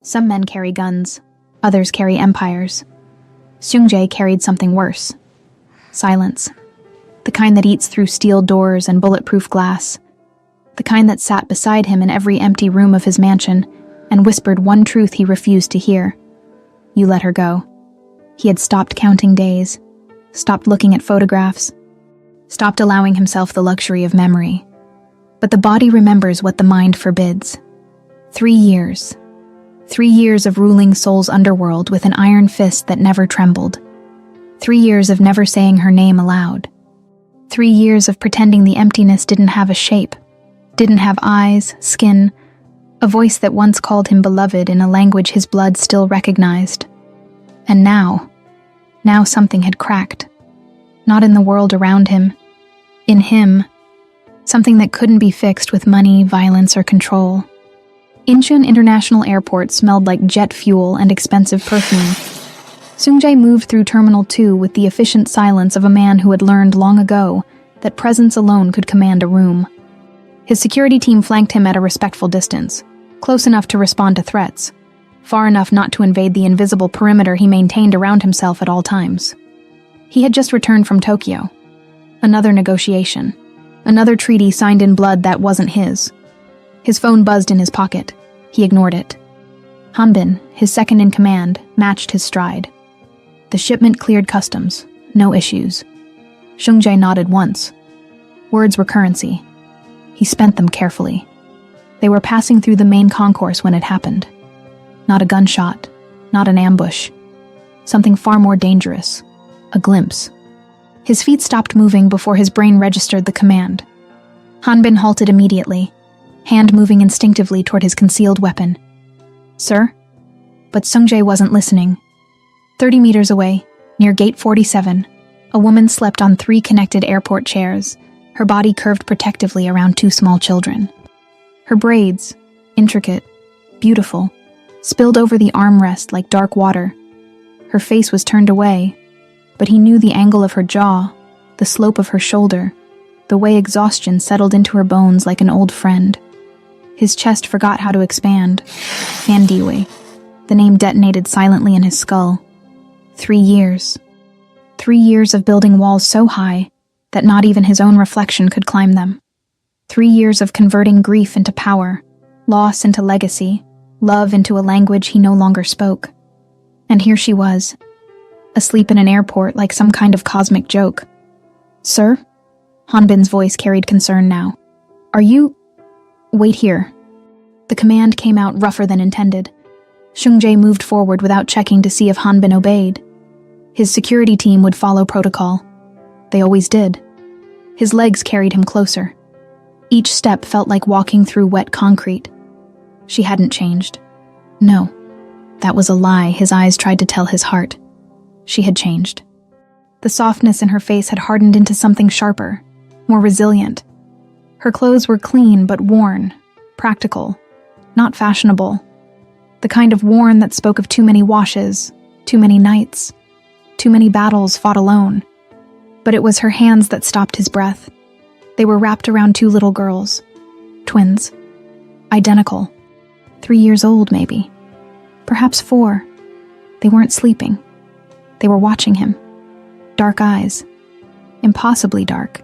Some men carry guns, others carry empires. Seung-jae carried something worse. Silence. The kind that eats through steel doors and bulletproof glass. The kind that sat beside him in every empty room of his mansion and whispered one truth he refused to hear. You let her go. He had stopped counting days, stopped looking at photographs, stopped allowing himself the luxury of memory. But the body remembers what the mind forbids. 3 years. 3 years of ruling Seoul's underworld with an iron fist that never trembled. 3 years of never saying her name aloud. 3 years of pretending the emptiness didn't have a shape, didn't have eyes, skin, a voice that once called him beloved in a language his blood still recognized. And now something had cracked. Not in the world around him, in him. Something that couldn't be fixed with money, violence, or control. Incheon International Airport smelled like jet fuel and expensive perfume. Seung-jae moved through Terminal 2 with the efficient silence of a man who had learned long ago that presence alone could command a room. His security team flanked him at a respectful distance, close enough to respond to threats, far enough not to invade the invisible perimeter he maintained around himself at all times. He had just returned from Tokyo. Another negotiation. Another treaty signed in blood that wasn't his. His phone buzzed in his pocket. He ignored it. Hanbin, his second in command, matched his stride. The shipment cleared customs. No issues. Seung-jae nodded once. Words were currency. He spent them carefully. They were passing through the main concourse when it happened. Not a gunshot. Not an ambush. Something far more dangerous. A glimpse. His feet stopped moving before his brain registered the command. Hanbin halted immediately, hand moving instinctively toward his concealed weapon. Sir? But Seung-jae wasn't listening. 30 meters away, near Gate 47, a woman slept on 3 connected airport chairs, her body curved protectively around 2 small children. Her braids, intricate, beautiful, spilled over the armrest like dark water. Her face was turned away, but he knew the angle of her jaw, the slope of her shoulder, the way exhaustion settled into her bones like an old friend. His chest forgot how to expand. Handiwe. The name detonated silently in his skull. 3 years. 3 years of building walls so high that not even his own reflection could climb them. 3 years of converting grief into power, loss into legacy, love into a language he no longer spoke. And here she was, asleep in an airport like some kind of cosmic joke. Sir? Hanbin's voice carried concern now. Are you... Wait here. The command came out rougher than intended. Seung-jae moved forward without checking to see if Hanbin obeyed. His security team would follow protocol. They always did. His legs carried him closer. Each step felt like walking through wet concrete. She hadn't changed. No, that was a lie his eyes tried to tell his heart. She had changed. The softness in her face had hardened into something sharper, more resilient. Her clothes were clean but worn, practical, not fashionable. The kind of worn that spoke of too many washes, too many nights, too many battles fought alone. But it was her hands that stopped his breath. They were wrapped around 2 little girls. Twins. Identical. 3 years old, maybe. Perhaps 4. They weren't sleeping. They were watching him. Dark eyes. Impossibly dark.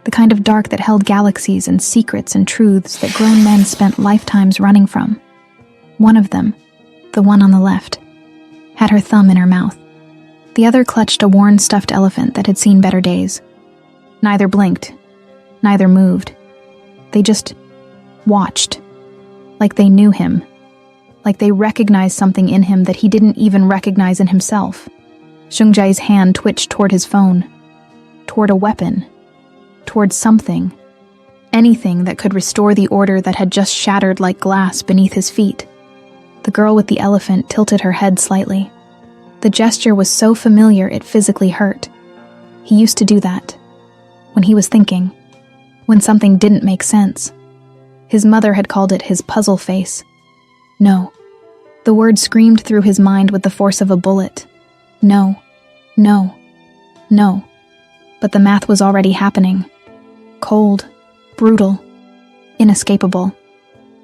The kind of dark that held galaxies and secrets and truths that grown men spent lifetimes running from. One of them, the one on the left, had her thumb in her mouth. The other clutched a worn stuffed elephant that had seen better days. Neither blinked. Neither moved. They just watched. Like they knew him. Like they recognized something in him that he didn't even recognize in himself. Seung-jae's hand twitched toward his phone. Toward a weapon. Toward something. Anything that could restore the order that had just shattered like glass beneath his feet. The girl with the elephant tilted her head slightly. The gesture was so familiar it physically hurt. He used to do that. When he was thinking. When something didn't make sense. His mother had called it his puzzle face. No. The word screamed through his mind with the force of a bullet. No. No. No. But the math was already happening. Cold. Brutal. Inescapable.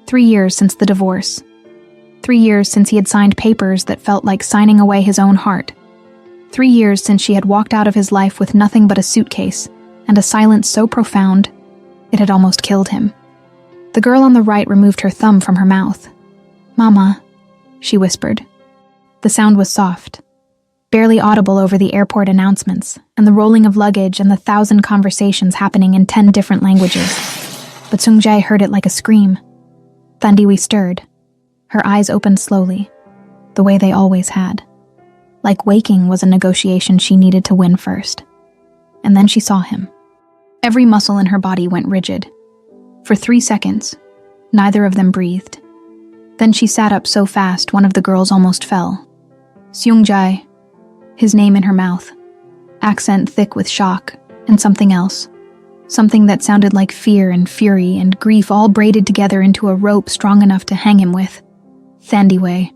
3 years since the divorce. 3 years since he had signed papers that felt like signing away his own heart. 3 years since she had walked out of his life with nothing but a suitcase and a silence so profound it had almost killed him. The girl on the right removed her thumb from her mouth. "Mama," she whispered. The sound was soft, barely audible over the airport announcements and the rolling of luggage and the 1,000 conversations happening in 10 different languages. But Sung-jae heard it like a scream. Thandiwi stirred. Her eyes opened slowly, the way they always had. Like waking was a negotiation she needed to win first. And then she saw him. Every muscle in her body went rigid. For 3 seconds, neither of them breathed. Then she sat up so fast one of the girls almost fell. Seung-jae, his name in her mouth, accent thick with shock, and something else. Something that sounded like fear and fury and grief all braided together into a rope strong enough to hang him with. Thandiwe.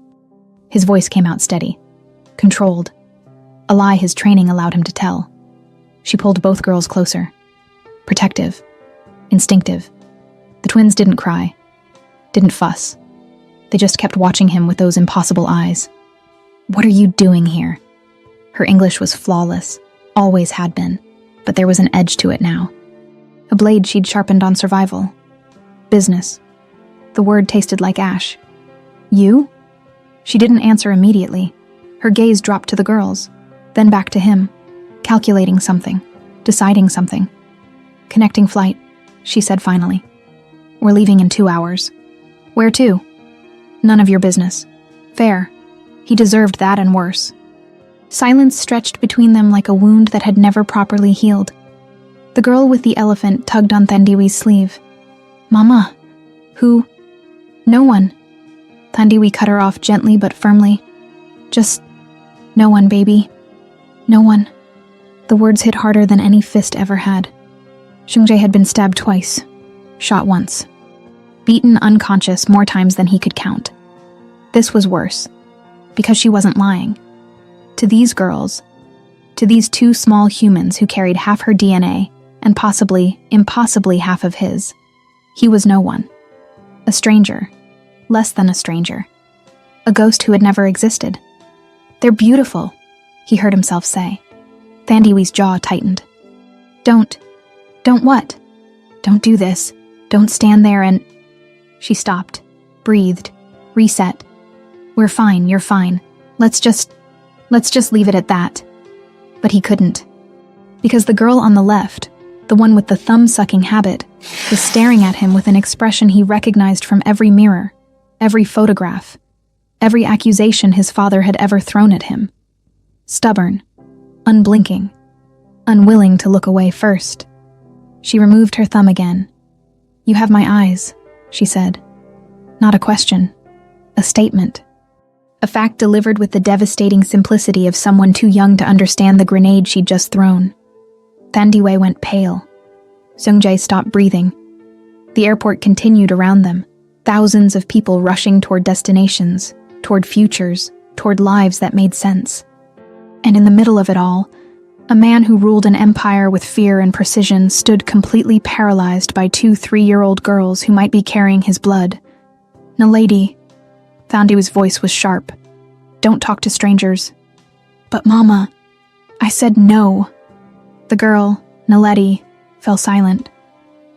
His voice came out steady, controlled, a lie his training allowed him to tell. She pulled both girls closer. Protective, instinctive. The twins didn't cry, didn't fuss. They just kept watching him with those impossible eyes. "What are you doing here?" Her English was flawless, always had been, but there was an edge to it now. A blade she'd sharpened on survival. Business. The word tasted like ash. "You?" She didn't answer immediately. Her gaze dropped to the girls, then back to him, calculating something, deciding something. "Connecting flight," she said finally. "We're leaving in 2 hours. Where to?" "None of your business." Fair. He deserved that and worse. Silence stretched between them like a wound that had never properly healed. The girl with the elephant tugged on Thandiwi's sleeve. "Mama." "Who?" "No one." Thandiwi cut her off gently but firmly. "Just no one, baby. No one." The words hit harder than any fist ever had. Seung-jae had been stabbed twice, shot once, beaten unconscious more times than he could count. This was worse, because she wasn't lying. To these girls, to these 2 small humans who carried half her DNA and possibly, impossibly half of his, he was no one. A stranger, less than a stranger, a ghost who had never existed. "They're beautiful," he heard himself say. Thandiwi's jaw tightened. Don't what? Don't do this. Don't stand there and..." She stopped, breathed, reset. "We're fine, you're fine. Let's just leave it at that." But he couldn't. Because the girl on the left, the one with the thumb-sucking habit, was staring at him with an expression he recognized from every mirror, every photograph, every accusation his father had ever thrown at him. Stubborn, unblinking, unwilling to look away first. She removed her thumb again. "You have my eyes," she said. Not a question, a statement. A fact delivered with the devastating simplicity of someone too young to understand the grenade she'd just thrown. Thandiwe went pale. Seung-jae stopped breathing. The airport continued around them, thousands of people rushing toward destinations, toward futures, toward lives that made sense. And in the middle of it all, a man who ruled an empire with fear and precision stood completely paralyzed by 2 3-year-old girls who might be carrying his blood. "Naledi," Thandiwi's voice was sharp. "Don't talk to strangers." "But Mama," I said no. The girl, Naledi, fell silent.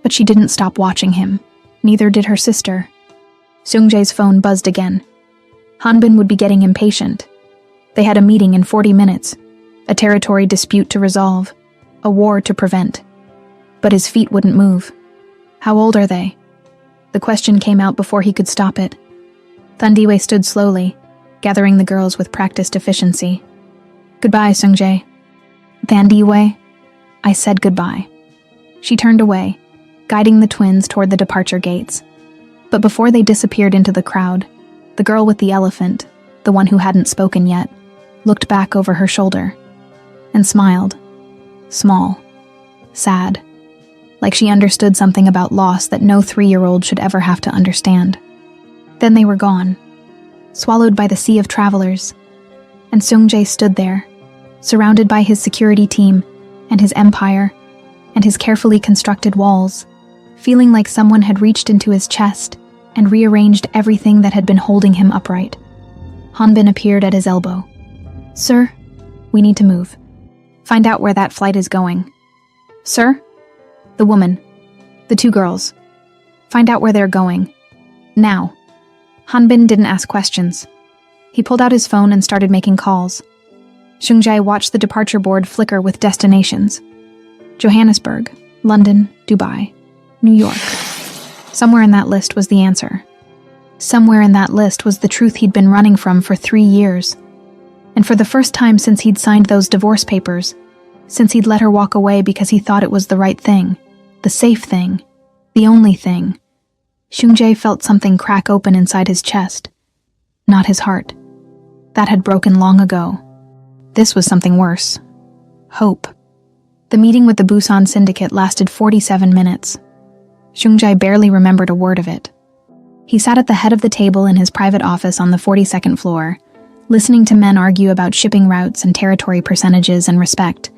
But she didn't stop watching him. Neither did her sister. Seung-jae's phone buzzed again. Hanbin would be getting impatient. They had a meeting in 40 minutes. A territory dispute to resolve, a war to prevent. But his feet wouldn't move. "How old are they?" The question came out before he could stop it. Thandiwe stood slowly, gathering the girls with practiced efficiency. "Goodbye, Seung-jae." "Thandiwe?" I said goodbye. She turned away, guiding the twins toward the departure gates. But before they disappeared into the crowd, the girl with the elephant, the one who hadn't spoken yet, looked back over her shoulder and smiled, small, sad, like she understood something about loss that no 3-year-old should ever have to understand. Then they were gone, swallowed by the sea of travelers, and Seung-jae stood there, surrounded by his security team and his empire and his carefully constructed walls, feeling like someone had reached into his chest and rearranged everything that had been holding him upright. Hanbin appeared at his elbow. "Sir, we need to move. Find out where that flight is going." "Sir?" "The woman. The two girls. Find out where they're going. Now." Hanbin didn't ask questions. He pulled out his phone and started making calls. Seung-jae watched the departure board flicker with destinations. Johannesburg, London, Dubai, New York. Somewhere in that list was the answer. Somewhere in that list was the truth he'd been running from for 3 years. And for the first time since he'd signed those divorce papers, since he'd let her walk away because he thought it was the right thing, the safe thing, the only thing, Seung-jae felt something crack open inside his chest. Not his heart. That had broken long ago. This was something worse. Hope. The meeting with the Busan Syndicate lasted 47 minutes. Seung-jae barely remembered a word of it. He sat at the head of the table in his private office on the 42nd floor, listening to men argue about shipping routes and territory percentages and respect,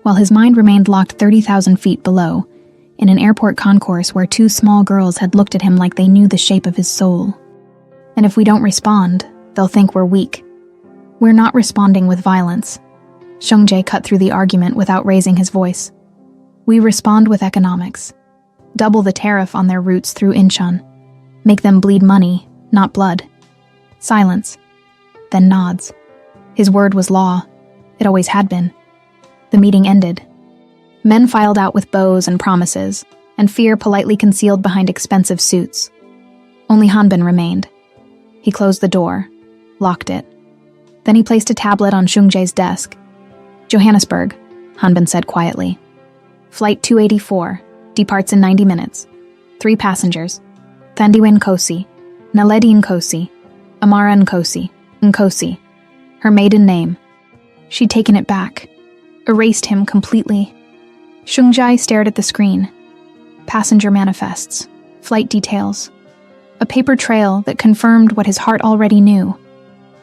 while his mind remained locked 30,000 feet below, in an airport concourse where two small girls had looked at him like they knew the shape of his soul. And if we don't respond, they'll think we're weak. We're not responding with violence. Seung-jae cut through the argument without raising his voice. We respond with economics. Double the tariff on their routes through Incheon. Make them bleed money, not blood. Silence. Then nods. His word was law. It always had been. The meeting ended. Men filed out with bows and promises, and fear politely concealed behind expensive suits. Only Hanbin remained. He closed the door, locked it. Then he placed a tablet on Seung-jae's desk. Johannesburg, Hanbin said quietly. Flight 284, departs in 90 minutes. 3 passengers. Thandiwe Nkosi, Naledi Nkosi, Amara Nkosi, Nkosi. Her maiden name. She'd taken it back. Erased him completely. Seung-jae stared at the screen. Passenger manifests. Flight details. A paper trail that confirmed what his heart already knew.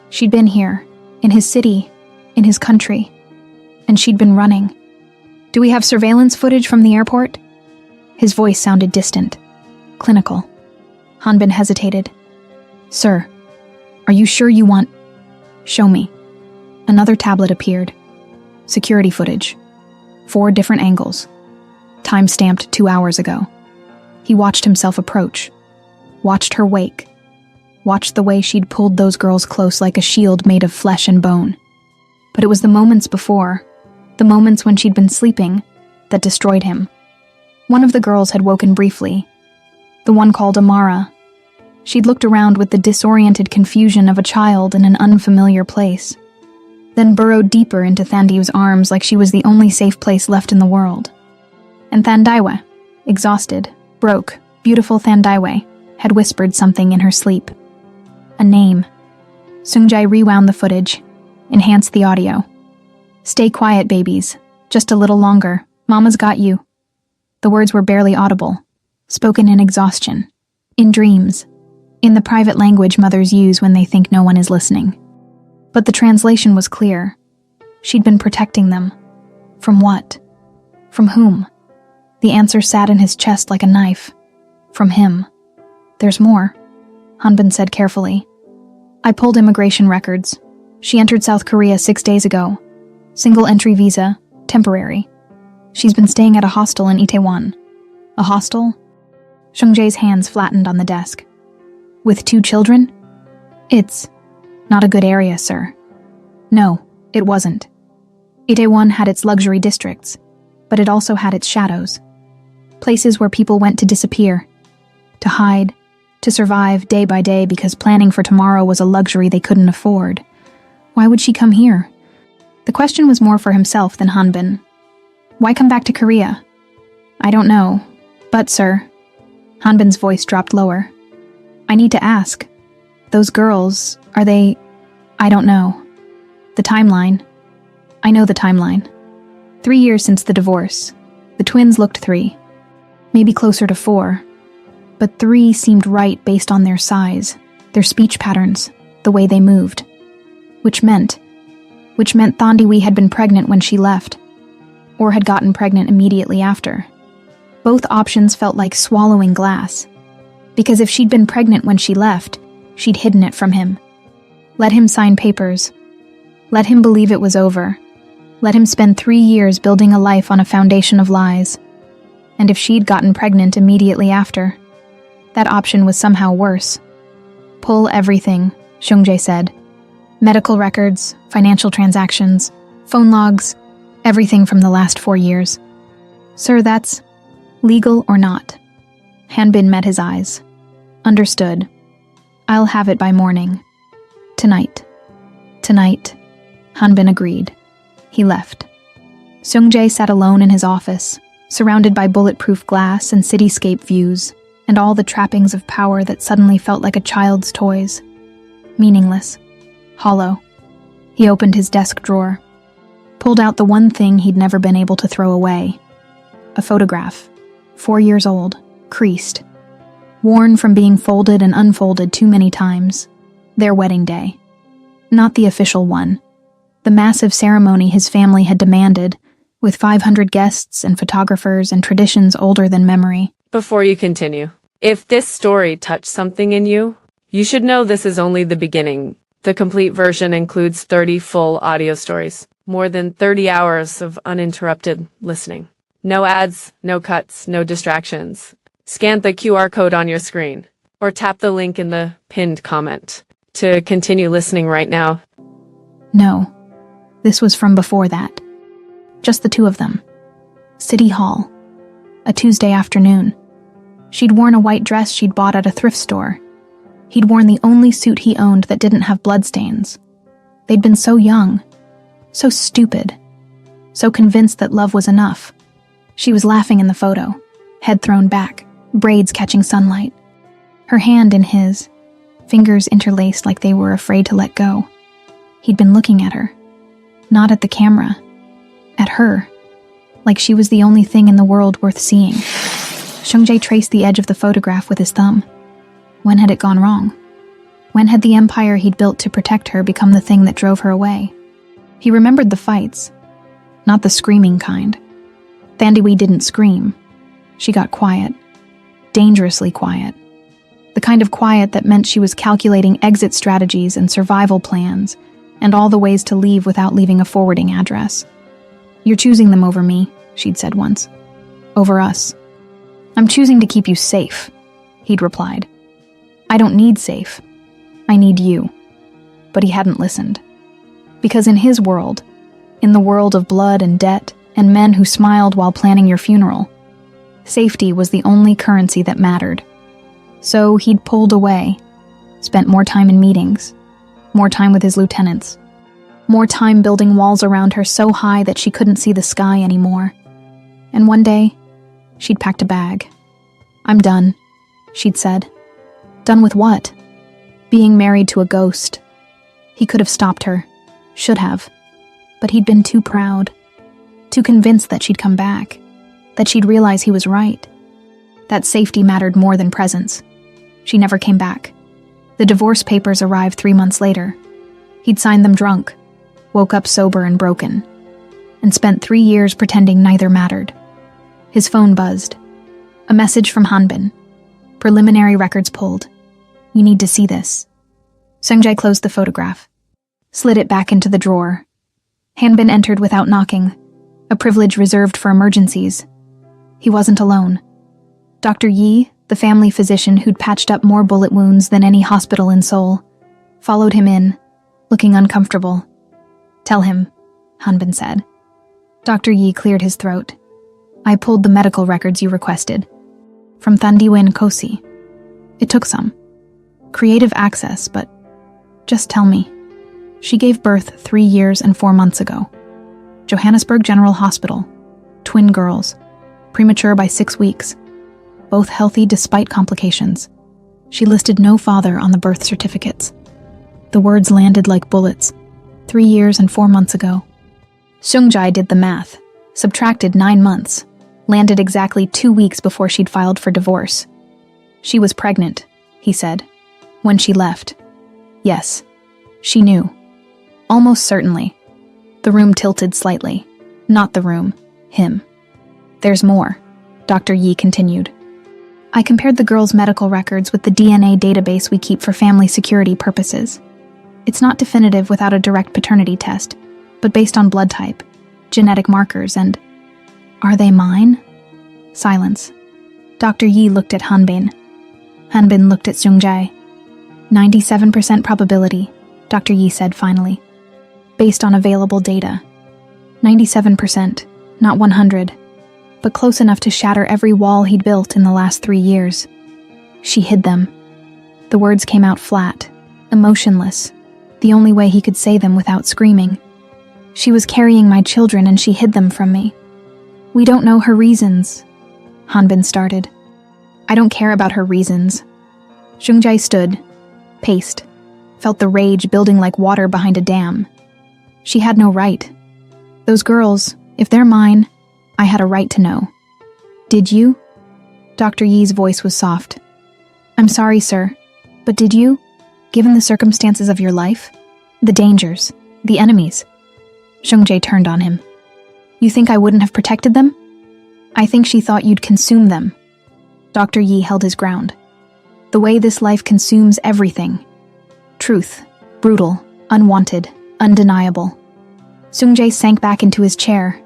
She'd been here, in his city, in his country. And she'd been running. Do we have surveillance footage from the airport? His voice sounded distant. Clinical. Hanbin hesitated. Sir, are you sure you want... Show me. Another tablet appeared. Security footage. 4 different angles. Time stamped 2 hours ago. He watched himself approach. Watched her wake. Watched the way she'd pulled those girls close like a shield made of flesh and bone. But it was the moments before, the moments when she'd been sleeping, that destroyed him. One of the girls had woken briefly. The one called Amara. She'd looked around with the disoriented confusion of a child in an unfamiliar place. Then burrowed deeper into Thandiwe's arms like she was the only safe place left in the world. And Thandiwe, exhausted, broke, beautiful Thandiwe, had whispered something in her sleep. A name. Seung-jae rewound the footage, enhanced the audio. Stay quiet, babies. Just a little longer. Mama's got you. The words were barely audible, spoken in exhaustion, in dreams, in the private language mothers use when they think no one is listening. But the translation was clear. She'd been protecting them. From what? From whom? The answer sat in his chest like a knife. From him. There's more, Hanbin said carefully. I pulled immigration records. She entered South Korea 6 days ago. Single entry visa, temporary. She's been staying at a hostel in Itaewon. A hostel? Seung-jae's hands flattened on the desk. With 2 children? It's not a good area, sir. No, it wasn't. Itaewon had its luxury districts, but it also had its shadows. Places where people went to disappear, to hide, to survive day by day because planning for tomorrow was a luxury they couldn't afford. Why would she come here? The question was more for himself than Hanbin. Why come back to Korea? I don't know. But, sir, Hanbin's voice dropped lower. I need to ask. Those girls, are they... I don't know. The timeline. I know the timeline. 3 years since the divorce. The twins looked 3. Maybe closer to 4. But 3 seemed right based on their size, their speech patterns, the way they moved. Which meant Thandiwe had been pregnant when she left, or had gotten pregnant immediately after. Both options felt like swallowing glass. Because if she'd been pregnant when she left, she'd hidden it from him. Let him sign papers. Let him believe it was over. Let him spend 3 years building a life on a foundation of lies. And if she'd gotten pregnant immediately after, that option was somehow worse. Pull everything, Seung-jae said. Medical records, financial transactions, phone logs, everything from the last 4 years. Sir, that's legal or not? Hanbin met his eyes. Understood. I'll have it by morning. Tonight. Tonight. Hanbin agreed. He left. Seung-jae sat alone in his office, surrounded by bulletproof glass and cityscape views, and all the trappings of power that suddenly felt like a child's toys. Meaningless. Hollow. He opened his desk drawer, pulled out the one thing he'd never been able to throw away. A photograph, 4 years old, creased, worn from being folded and unfolded too many times. Their wedding day. Not the official one. The massive ceremony his family had demanded, with 500 guests and photographers and traditions older than memory. Before you continue, if this story touched something in you, you should know this is only the beginning. The complete version includes 30 full audio stories, more than 30 hours of uninterrupted listening. No ads, no cuts, no distractions. Scan the QR code on your screen, or tap the link in the pinned comment to continue listening right now. No, this was from before that. Just the two of them. City Hall. A Tuesday afternoon. She'd worn a white dress she'd bought at a thrift store. He'd worn the only suit he owned that didn't have bloodstains. They'd been so young, so stupid, so convinced that love was enough. She was laughing in the photo, head thrown back, braids catching sunlight. Her hand in his, fingers interlaced like they were afraid to let go. He'd been looking at her, not at the camera, at her, like she was the only thing in the world worth seeing. Seung-jae traced the edge of the photograph with his thumb. When had it gone wrong? When had the empire he'd built to protect her become the thing that drove her away? He remembered the fights, not the screaming kind. Thandiwi didn't scream. She got quiet, dangerously quiet. The kind of quiet that meant she was calculating exit strategies and survival plans, and all the ways to leave without leaving a forwarding address. You're choosing them over me, she'd said once. Over us. I'm choosing to keep you safe, he'd replied. I don't need safe. I need you. But he hadn't listened. Because in his world, in the world of blood and debt, and men who smiled while planning your funeral, safety was the only currency that mattered. So he'd pulled away, spent more time in meetings, more time with his lieutenants, more time building walls around her so high that she couldn't see the sky anymore. And one day, she'd packed a bag. I'm done, she'd said. Done with what? Being married to a ghost. He could have stopped her, should have, but he'd been too proud, too convinced that she'd come back, that she'd realize he was right, that safety mattered more than presence. She never came back. The divorce papers arrived 3 months later. He'd signed them drunk, woke up sober and broken, and spent 3 years pretending neither mattered. His phone buzzed. A message from Hanbin. Preliminary records pulled. You need to see this. Seung-jae closed the photograph, slid it back into the drawer. Hanbin entered without knocking, a privilege reserved for emergencies. He wasn't alone. Dr. Yi, the family physician who'd patched up more bullet wounds than any hospital in Seoul, followed him in, looking uncomfortable. Tell him, Hanbin said. Dr. Yi cleared his throat. I pulled the medical records you requested. From Thandiwe and Kosi. It took some. Creative access, but just tell me. She gave birth 3 years and 4 months ago. Johannesburg General Hospital. Twin girls. Premature by 6 weeks. Both healthy despite complications. She listed no father on the birth certificates. The words landed like bullets. 3 years and 4 months ago. Seung-jae did the math. Subtracted 9 months. Landed exactly 2 weeks before she'd filed for divorce. She was pregnant, he said. When she left. Yes. She knew. Almost certainly. The room tilted slightly. Not the room. Him. There's more, Dr. Yi continued. I compared the girl's medical records with the DNA database we keep for family security purposes. It's not definitive without a direct paternity test, but based on blood type, genetic markers, and... Are they mine? Silence. Dr. Yi looked at Hanbin. Hanbin looked at Seungjae. 97% probability, Dr. Yi said finally, based on available data. 97%, not 100, but close enough to shatter every wall he'd built in the last 3 years. She hid them. The words came out flat, emotionless, the only way he could say them without screaming. She was carrying my children and she hid them from me. We don't know her reasons, Hanbin started. I don't care about her reasons. Seungjae stood, paced, felt the rage building like water behind a dam. She had no right. Those girls, if they're mine, I had a right to know. Did you? Dr. Yi's voice was soft. I'm sorry, sir, but did you? Given the circumstances of your life? The dangers, the enemies. Seungjae turned on him. You think I wouldn't have protected them? I think she thought you'd consume them. Dr. Yi held his ground. The way this life consumes everything. Truth, brutal, unwanted, undeniable. Seungjae sank back into his chair.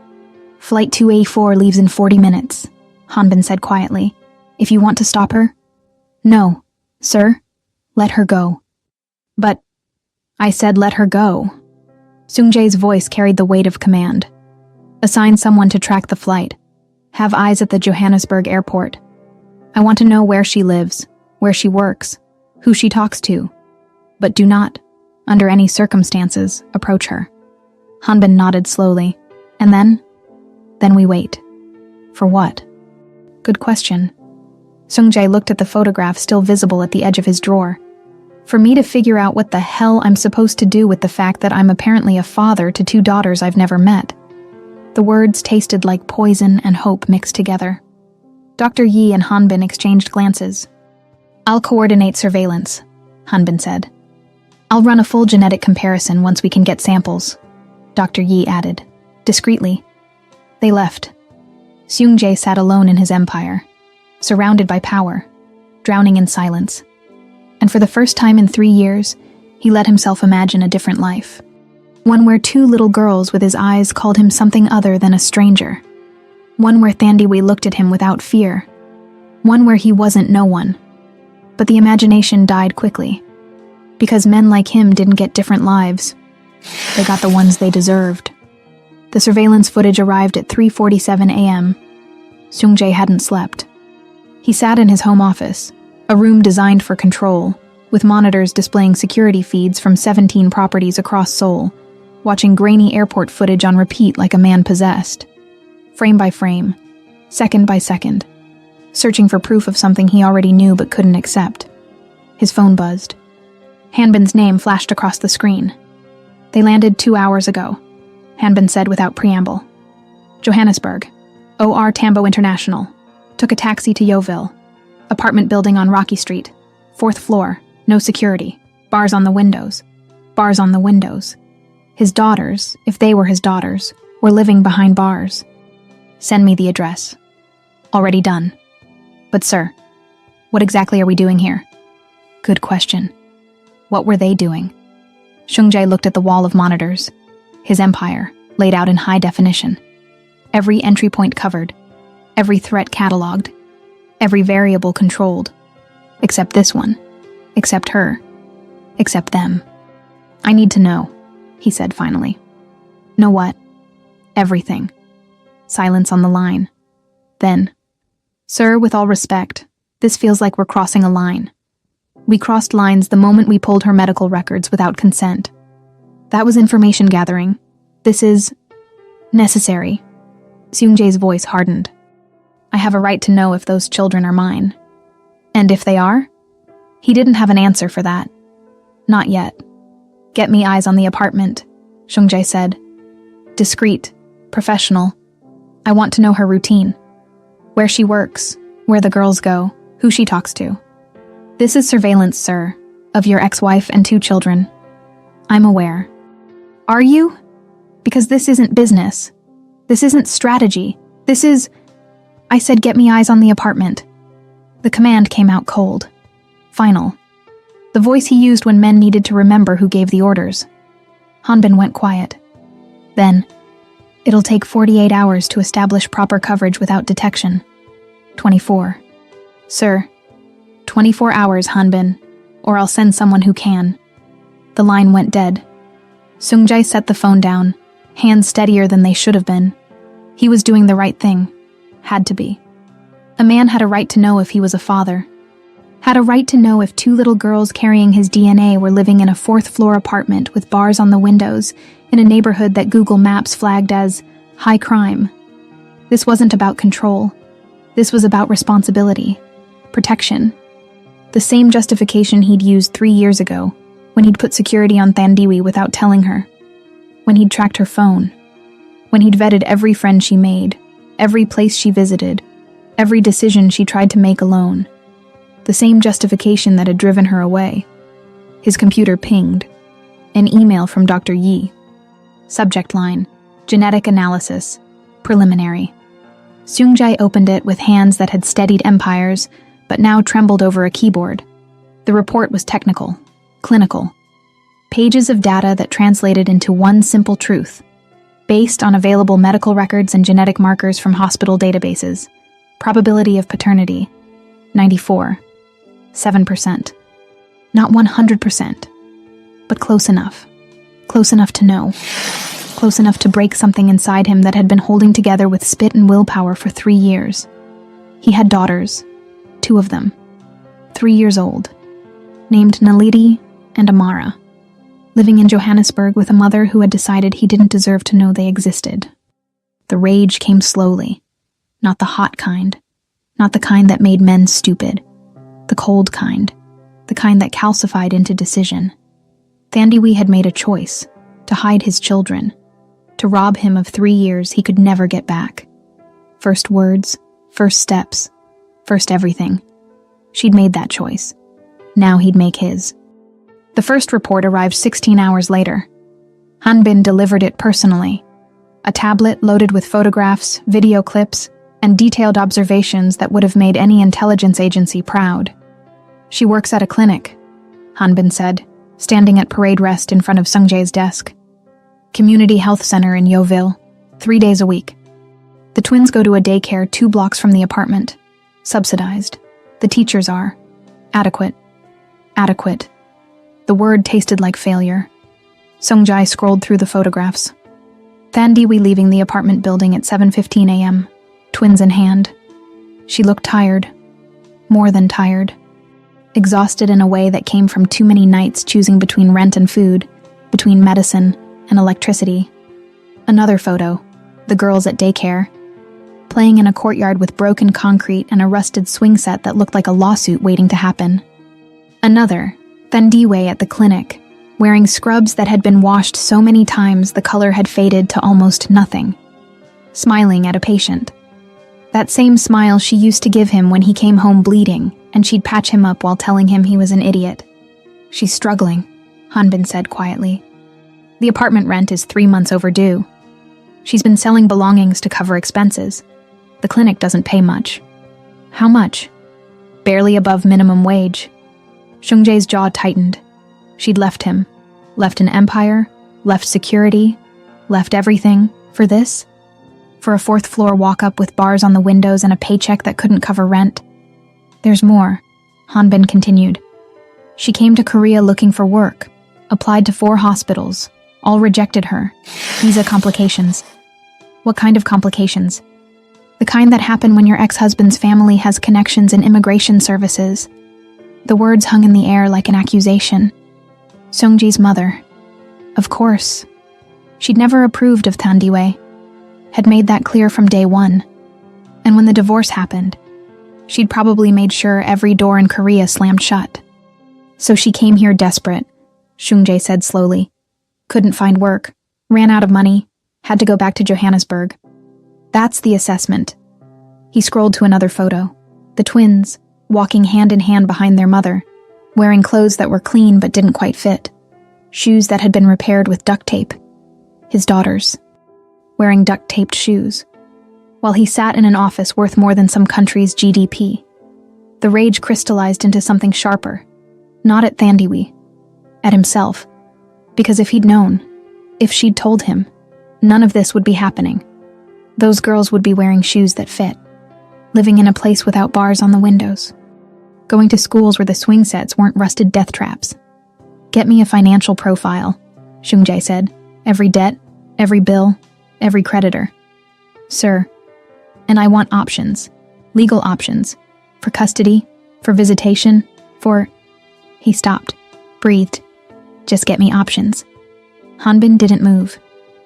Flight 2A4 leaves in 40 minutes, Hanbin said quietly. If you want to stop her? No, sir. Let her go. But I said let her go. Seungjae's voice carried the weight of command. Assign someone to track the flight. Have eyes at the Johannesburg airport. I want to know where she lives, where she works, who she talks to. But do not, under any circumstances, approach her. Hanbin nodded slowly. And then? Then we wait. For what? Good question. Seungjae looked at the photograph still visible at the edge of his drawer. For me to figure out what the hell I'm supposed to do with the fact that I'm apparently a father to 2 daughters I've never met. The words tasted like poison and hope mixed together. Dr. Yi and Hanbin exchanged glances. I'll coordinate surveillance, Hanbin said. I'll run a full genetic comparison once we can get samples, Dr. Yi added, discreetly. They left. Seungjae sat alone in his empire, surrounded by power, drowning in silence. And for the first time in 3 years, he let himself imagine a different life. One where 2 little girls with his eyes called him something other than a stranger. One where Thandiwe looked at him without fear. One where he wasn't no one. But the imagination died quickly. Because men like him didn't get different lives. They got the ones they deserved. The surveillance footage arrived at 3:47 a.m. Seungjae hadn't slept. He sat in his home office, a room designed for control, with monitors displaying security feeds from 17 properties across Seoul, watching grainy airport footage on repeat like a man possessed. Frame by frame, second by second, searching for proof of something he already knew but couldn't accept. His phone buzzed. Hanbin's name flashed across the screen. They landed 2 hours ago, Hanbin said without preamble. Johannesburg, OR Tambo International. Took a taxi to Yeovil. Apartment building on Rocky Street. 4th floor, no security. Bars on the windows. Bars on the windows. His daughters, if they were his daughters, were living behind bars. Send me the address. Already done. But sir, what exactly are we doing here? Good question. What were they doing? Seungjae looked at the wall of monitors. His empire, laid out in high definition. Every entry point covered. Every threat cataloged. Every variable controlled. Except this one. Except her. Except them. I need to know, he said finally. Know what? Everything. Silence on the line. Then, sir, with all respect, this feels like we're crossing a line. We crossed lines the moment we pulled her medical records without consent. That was information gathering. This is necessary. Seungjae's voice hardened. I have a right to know if those children are mine. And if they are? He didn't have an answer for that. Not yet. Get me eyes on the apartment, Seungjae said. Discreet, professional. I want to know her routine. Where she works, where the girls go, who she talks to. This is surveillance, sir, of your ex-wife and 2 children. I'm aware. Are you? Because this isn't business. This isn't strategy. This is... I said get me eyes on the apartment. The command came out cold. Final. The voice he used when men needed to remember who gave the orders. Hanbin went quiet. Then, it'll take 48 hours to establish proper coverage without detection. 24. Sir, 24 hours, Hanbin, or I'll send someone who can. The line went dead. Sungjae set the phone down, hands steadier than they should have been. He was doing the right thing. Had to be. A man had a right to know if he was a father. Had a right to know if 2 little girls carrying his DNA were living in a 4th-floor apartment with bars on the windows in a neighborhood that Google Maps flagged as high crime. This wasn't about control. This was about responsibility, protection. The same justification he'd used 3 years ago, when he'd put security on Thandiwi without telling her, when he'd tracked her phone, when he'd vetted every friend she made, every place she visited, every decision she tried to make alone. The same justification that had driven her away. His computer pinged. An email from Dr. Yi. Subject line, genetic analysis, preliminary. Sungjae opened it with hands that had steadied empires, but now trembled over a keyboard. The report was technical, clinical. Pages of data that translated into one simple truth. Based on available medical records and genetic markers from hospital databases. Probability of paternity, 94. 7%. Not 100%, but close enough. Close enough to know. Close enough to break something inside him that had been holding together with spit and willpower for 3 years. He had daughters, 2 of them, 3 years old, named Naliti and Amara, living in Johannesburg with a mother who had decided he didn't deserve to know they existed. The rage came slowly, not the hot kind, not the kind that made men stupid, the cold kind, the kind that calcified into decision. Thandiwi had made a choice to hide his children, to rob him of 3 years he could never get back. First words, first steps, first everything. She'd made that choice. Now he'd make his. The first report arrived 16 hours later. Hanbin delivered it personally. A tablet loaded with photographs, video clips, and detailed observations that would have made any intelligence agency proud. She works at a clinic, Hanbin said, standing at parade rest in front of Sungjae's desk. Community health center in Yeovil, 3 days a week. The twins go to a daycare 2 blocks from the apartment. Subsidized. The teachers are. Adequate. Adequate. The word tasted like failure. Sungjae scrolled through the photographs. Thandiwi leaving the apartment building at 7:15 a.m., twins in hand. She looked tired. More than tired. Exhausted in a way that came from too many nights choosing between rent and food, between medicine and electricity. Another photo, the girls at daycare, playing in a courtyard with broken concrete and a rusted swing set that looked like a lawsuit waiting to happen. Another, Thandiwi at the clinic, wearing scrubs that had been washed so many times the color had faded to almost nothing, smiling at a patient. That same smile she used to give him when he came home bleeding, and she'd patch him up while telling him he was an idiot. She's struggling, Hanbin said quietly. The apartment rent is 3 months overdue. She's been selling belongings to cover expenses. The clinic doesn't pay much. How much? Barely above minimum wage. Sungjae's jaw tightened. She'd left him. Left an empire, left security, left everything for this? For a 4th-floor walk-up with bars on the windows and a paycheck that couldn't cover rent. There's more, Hanbin continued. She came to Korea looking for work, applied to 4 hospitals, all rejected her. Visa complications. What kind of complications? The kind that happen when your ex-husband's family has connections in immigration services. The words hung in the air like an accusation. Sungji's mother. Of course. She'd never approved of Thandiwi. Had made that clear from day one. And when the divorce happened, she'd probably made sure every door in Korea slammed shut. So she came here desperate, Sungjae said slowly. Couldn't find work, ran out of money, had to go back to Johannesburg. That's the assessment. He scrolled to another photo. The twins, walking hand in hand behind their mother, wearing clothes that were clean but didn't quite fit, shoes that had been repaired with duct tape. His daughters, wearing duct-taped shoes, while he sat in an office worth more than some country's GDP. The rage crystallized into something sharper. Not at Thandiwe. At himself. Because if he'd known, if she'd told him, none of this would be happening. Those girls would be wearing shoes that fit. Living in a place without bars on the windows. Going to schools where the swing sets weren't rusted death traps. Get me a financial profile, Seung-jae said. Every debt, every bill, every creditor. Sir. And I want options. Legal options. For custody, for visitation, for... He stopped, breathed. Just get me options. Hanbin didn't move.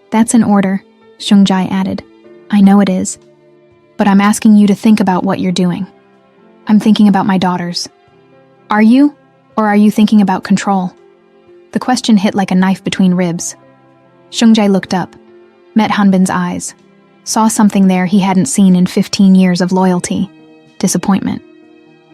That's an order, Seung-jae added. I know it is. But I'm asking you to think about what you're doing. I'm thinking about my daughters. Are you? Or are you thinking about control? The question hit like a knife between ribs. Seung-jae looked up, met Hanbin's eyes, saw something there he hadn't seen in 15 years of loyalty. Disappointment.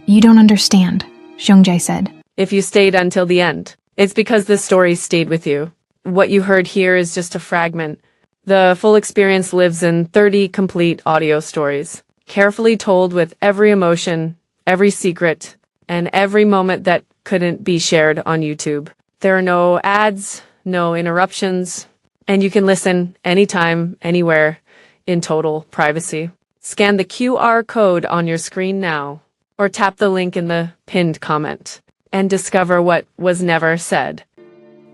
You don't understand, Seung-jae said. If you stayed until the end, it's because this story stayed with you. What you heard here is just a fragment. The full experience lives in 30 complete audio stories, carefully told with every emotion, every secret, and every moment that couldn't be shared on YouTube. There are no ads, no interruptions, and you can listen anytime, anywhere, in total privacy. Scan the QR code on your screen now, or tap the link in the pinned comment, and discover what was never said.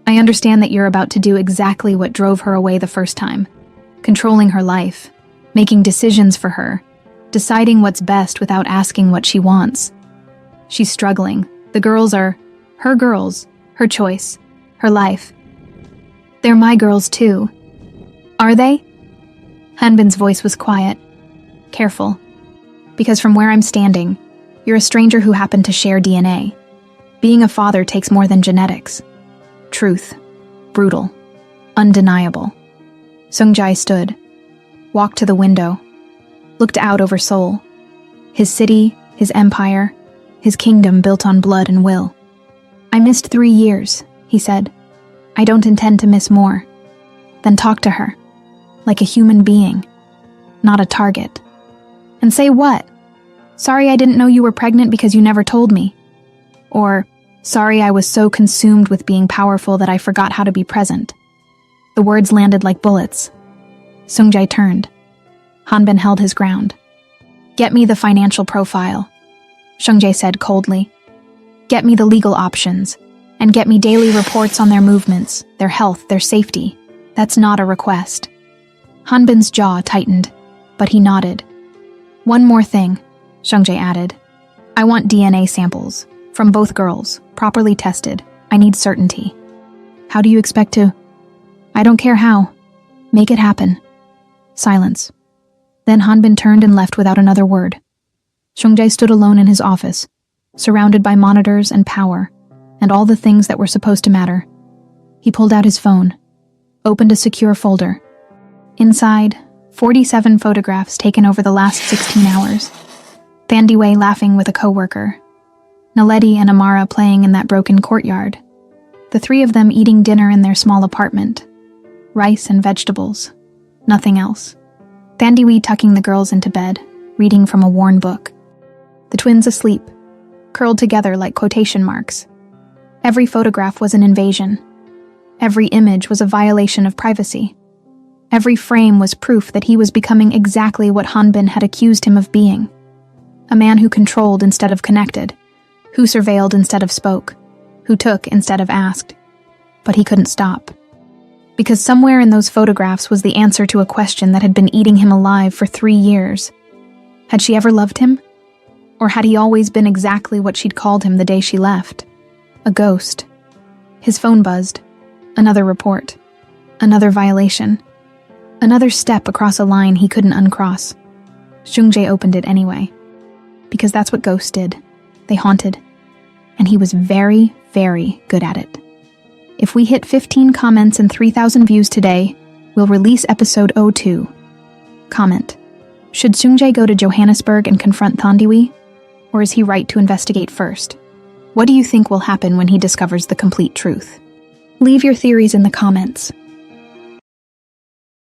I understand that you're about to do exactly what drove her away the first time. Controlling her life, making decisions for her, deciding what's best without asking what she wants. She's struggling. The girls are her girls, her choice, her life. They're my girls too. Are they? Hanbin's voice was quiet, careful. Because from where I'm standing, you're a stranger who happened to share DNA. Being a father takes more than genetics. Truth. Brutal. Undeniable. Seung-jae stood, walked to the window, looked out over Seoul. His city, his empire, his kingdom built on blood and will. I missed 3 years, he said. I don't intend to miss more. Then talk to her, like a human being, not a target. And say what? Sorry I didn't know you were pregnant because you never told me. Or, sorry I was so consumed with being powerful that I forgot how to be present. The words landed like bullets. Seung-jae turned. Hanbin held his ground. Get me the financial profile, Seung-jae said coldly. Get me the legal options, and get me daily reports on their movements, their health, their safety. That's not a request. Hanbin's jaw tightened, but he nodded. One more thing, Seung-jae added. I want DNA samples, from both girls, properly tested. I need certainty. How do you expect to... I don't care how. Make it happen. Silence. Then Hanbin turned and left without another word. Seung-jae stood alone in his office, surrounded by monitors and power, and all the things that were supposed to matter. He pulled out his phone, opened a secure folder. Inside, 47 photographs taken over the last 16 hours. Thandiwe laughing with a coworker. Naledi and Amara playing in that broken courtyard. The 3 of them eating dinner in their small apartment. Rice and vegetables. Nothing else. Thandiwe tucking the girls into bed, reading from a worn book. The twins asleep, curled together like quotation marks. Every photograph was an invasion. Every image was a violation of privacy. Every frame was proof that he was becoming exactly what Hanbin had accused him of being. A man who controlled instead of connected, who surveilled instead of spoke, who took instead of asked. But he couldn't stop. Because somewhere in those photographs was the answer to a question that had been eating him alive for 3 years. Had she ever loved him? Or had he always been exactly what she'd called him the day she left? A ghost. His phone buzzed. Another report. Another violation. Another step across a line he couldn't uncross. Seung-jae opened it anyway. Because that's what ghosts did. They haunted. And he was very, very good at it. If we hit 15 comments and 3,000 views today, we'll release episode 02. Comment. Should Seung-jae go to Johannesburg and confront Thandiwe? Or is he right to investigate first? What do you think will happen when he discovers the complete truth? Leave your theories in the comments.